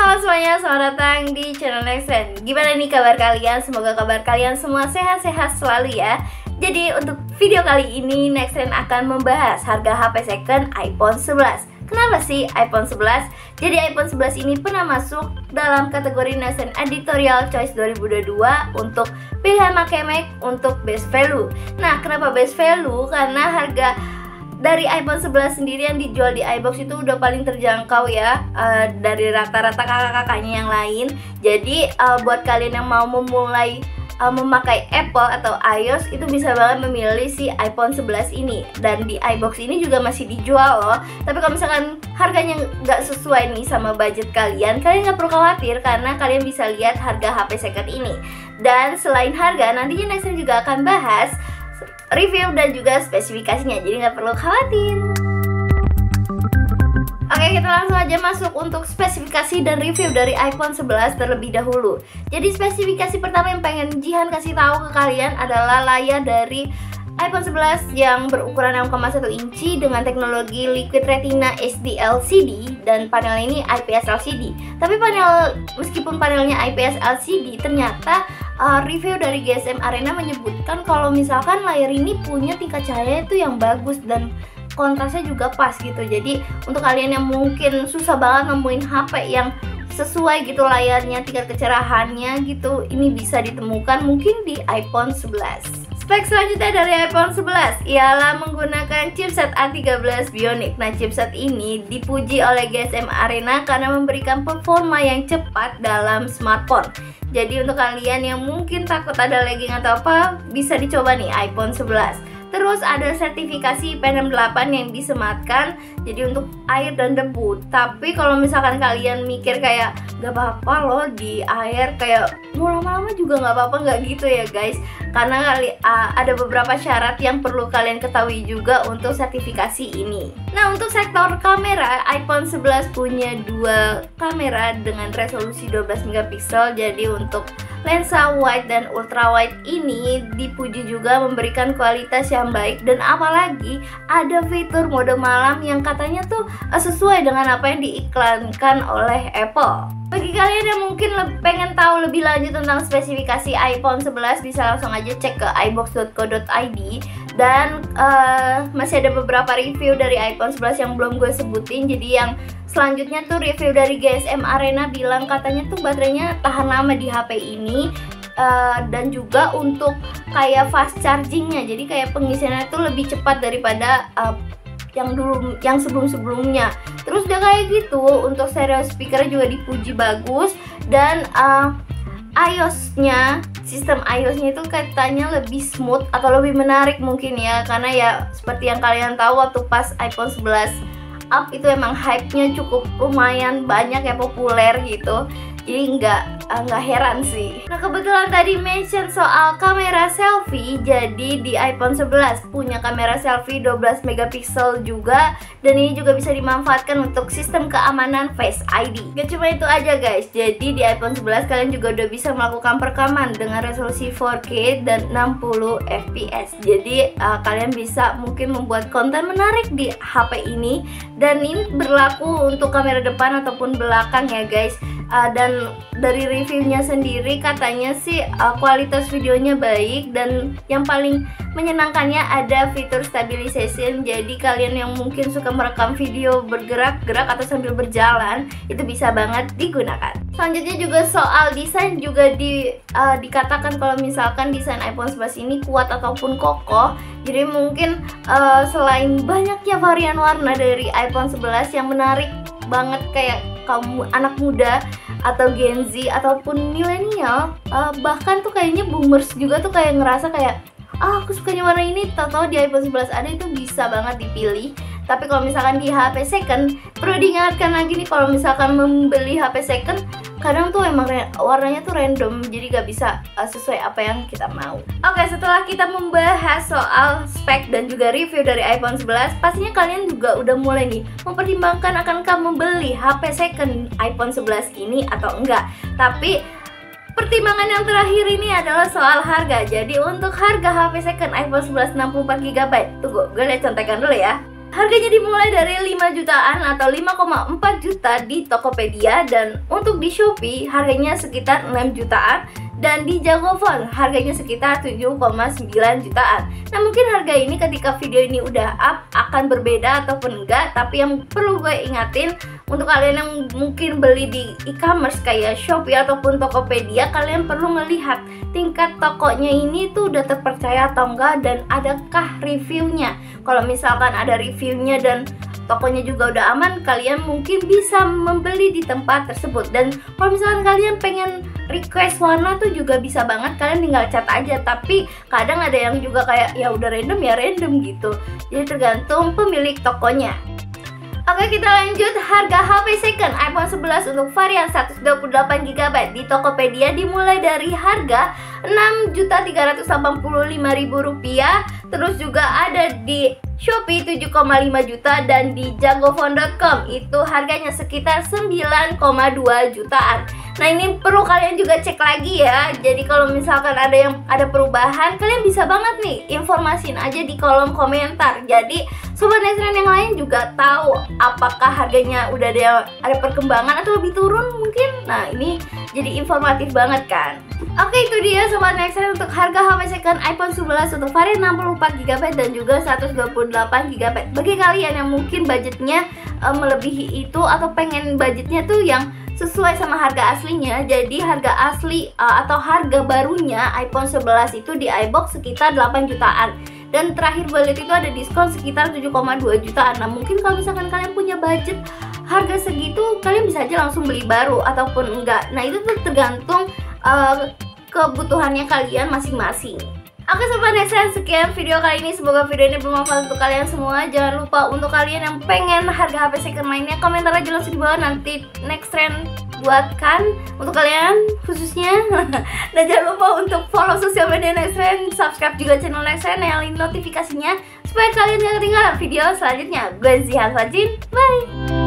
Halo semuanya, selamat datang di channel Nexen. Gimana nih kabar kalian? Semoga kabar kalian semua sehat-sehat selalu ya. Jadi untuk video kali ini Nexen akan membahas harga HP second iPhone 11. Kenapa sih iPhone 11? Jadi iPhone 11 ini pernah masuk dalam kategori Nexen Editorial Choice 2022 untuk pilihan Mac untuk best value. Nah, kenapa best value? Karena harga dari iPhone 11 sendiri yang dijual di iBox itu udah paling terjangkau ya, dari rata-rata kakak-kakaknya yang lain. Jadi buat kalian yang mau memulai memakai Apple atau iOS itu bisa banget memilih si iPhone 11 ini. Dan di iBox ini juga masih dijual loh. Tapi kalau misalkan harganya nggak sesuai nih sama budget kalian nggak perlu khawatir karena kalian bisa lihat harga HP second ini. Dan selain harga, nantinya Nexen juga akan bahas review dan juga spesifikasinya, jadi nggak perlu khawatir. Oke, kita langsung aja masuk untuk spesifikasi dan review dari iPhone 11 terlebih dahulu. Jadi spesifikasi pertama yang pengen Jihan kasih tahu ke kalian adalah layar dari iPhone 11 yang berukuran 6,1 inci dengan teknologi Liquid Retina HD LCD dan panel ini IPS LCD. Tapi meskipun panelnya IPS LCD, ternyata review dari GSM Arena menyebutkan kalau misalkan layar ini punya tingkat cahaya itu yang bagus dan kontrasnya juga pas gitu. Jadi untuk kalian yang mungkin susah banget nemuin HP yang sesuai gitu layarnya, tingkat kecerahannya gitu, ini bisa ditemukan mungkin di iPhone 11. Spek selanjutnya dari iPhone 11 ialah menggunakan chipset A13 Bionic. Nah, chipset ini dipuji oleh GSM Arena karena memberikan performa yang cepat dalam smartphone. Jadi untuk kalian yang mungkin takut ada lagging atau apa, bisa dicoba nih iPhone 11. Terus ada sertifikasi IP68 yang disematkan, jadi untuk air dan debu. Tapi kalau misalkan kalian mikir kayak gak apa-apa loh di air, kayak mau lama-lama juga gak apa-apa, gak gitu ya guys. Karena ada beberapa syarat yang perlu kalian ketahui juga untuk sertifikasi ini. Nah, untuk sektor kamera, iPhone 11 punya dua kamera dengan resolusi 12 megapiksel. Jadi untuk lensa wide dan ultra wide ini dipuji juga memberikan kualitas yang baik, dan apalagi ada fitur mode malam yang katanya tuh sesuai dengan apa yang diiklankan oleh Apple. Bagi kalian yang mungkin pengen tahu lebih lanjut tentang spesifikasi iPhone 11, bisa langsung aja cek ke ibox.co.id. Dan masih ada beberapa review dari iPhone 11 yang belum gue sebutin. Jadi yang selanjutnya tuh review dari GSM Arena bilang katanya tuh baterainya tahan lama di HP ini, dan juga untuk kayak fast chargingnya, jadi kayak pengisiannya tuh lebih cepat daripada yang sebelum-sebelumnya. Terus udah kayak gitu, untuk stereo speaker juga dipuji bagus. Dan iOS-nya, sistem iOS-nya itu katanya lebih smooth atau lebih menarik mungkin ya, karena ya seperti yang kalian tahu waktu pas iPhone 11 up itu emang hype-nya cukup lumayan banyak ya, populer gitu. Jadi nggak heran sih. Nah, kebetulan tadi mention soal kamera selfie, jadi di iPhone 11 punya kamera selfie 12 megapiksel juga, dan ini juga bisa dimanfaatkan untuk sistem keamanan Face ID. Gak cuma itu aja guys, jadi di iPhone 11 kalian juga udah bisa melakukan perekaman dengan resolusi 4K dan 60 fps. Jadi kalian bisa mungkin membuat konten menarik di HP ini, dan ini berlaku untuk kamera depan ataupun belakang ya guys. Dan dari reviewnya sendiri katanya sih kualitas videonya baik, dan yang paling menyenangkannya ada fitur stabilization. Jadi kalian yang mungkin suka merekam video bergerak-gerak atau sambil berjalan, itu bisa banget digunakan. Selanjutnya juga soal desain juga dikatakan kalau misalkan desain iPhone 11 ini kuat ataupun kokoh. Jadi mungkin selain banyaknya varian warna dari iPhone 11 yang menarik banget kayak kaum anak muda atau Gen Z ataupun milenial, bahkan tuh kayaknya boomers juga tuh kayak ngerasa kayak aku sukanya warna ini, tau-tau di iPhone 11 ada, itu bisa banget dipilih. Tapi kalau misalkan di HP second, perlu diingatkan lagi nih, kalau misalkan membeli HP second, kadang tuh emang warnanya tuh random, jadi gak bisa sesuai apa yang kita mau. Oke, setelah kita membahas soal spek dan juga review dari iPhone 11, pastinya kalian juga udah mulai nih mempertimbangkan akankah membeli HP second iPhone 11 ini atau enggak. Tapi pertimbangan yang terakhir ini adalah soal harga. Jadi untuk harga HP second iPhone 11 64GB, tunggu, gue lihat contekan dulu ya. Harganya dimulai dari 5 jutaan atau 5,4 juta di Tokopedia, dan untuk di Shopee harganya sekitar 6 jutaan, dan di JagoPhone harganya sekitar 7,9 jutaan. Nah, mungkin harga ini ketika video ini udah up akan berbeda ataupun enggak, tapi yang perlu gue ingatin untuk kalian yang mungkin beli di e-commerce kayak Shopee ataupun Tokopedia, kalian perlu melihat tingkat tokonya ini tuh udah terpercaya atau enggak, dan adakah reviewnya. Kalau misalkan ada reviewnya dan tokonya juga udah aman, kalian mungkin bisa membeli di tempat tersebut. Dan kalau misalkan kalian pengen request warna tuh juga bisa banget, kalian tinggal chat aja. Tapi kadang ada yang juga kayak ya udah random ya random gitu, jadi tergantung pemilik tokonya. Oke, kita lanjut. Harga HP second iPhone 11 untuk varian 128GB di Tokopedia dimulai dari harga Rp6.385.000. Terus juga ada di Shopee 7,5 juta, dan di jagophone.com itu harganya sekitar 9,2 jutaan. Nah, ini perlu kalian juga cek lagi ya. Jadi kalau misalkan ada perubahan, kalian bisa banget nih informasiin aja di kolom komentar. Jadi sobat Nexttrend yang lain juga tahu apakah harganya udah ada perkembangan atau lebih turun mungkin. Nah, ini jadi informatif banget kan. Oke, itu dia sobat Nexttrend untuk harga HP second iPhone 11 untuk varian 64GB dan juga 128GB. Bagi kalian yang mungkin budgetnya melebihi itu atau pengen budgetnya tuh yang sesuai sama harga aslinya, jadi harga asli atau harga barunya iPhone 11 itu di iBox sekitar 8 jutaan. Dan terakhir gue lihat itu ada diskon sekitar 7,2 jutaan. Nah, mungkin kalau misalkan kalian punya budget harga segitu, kalian bisa aja langsung beli baru ataupun enggak. Nah, itu tuh tergantung kebutuhannya kalian masing-masing. Oke sobat Nexttrend, sekian video kali ini. Semoga video ini bermanfaat untuk kalian semua. Jangan lupa untuk kalian yang pengen harga HP second lainnya, komentar aja langsung di bawah, nanti Nexttrend buatkan untuk kalian khususnya. Dan jangan lupa untuk follow sosial media Nexttrend, subscribe juga channel Nexttrend, nyalain notifikasinya supaya kalian gak ketinggalan video selanjutnya. Gue Zihan Fajin, bye.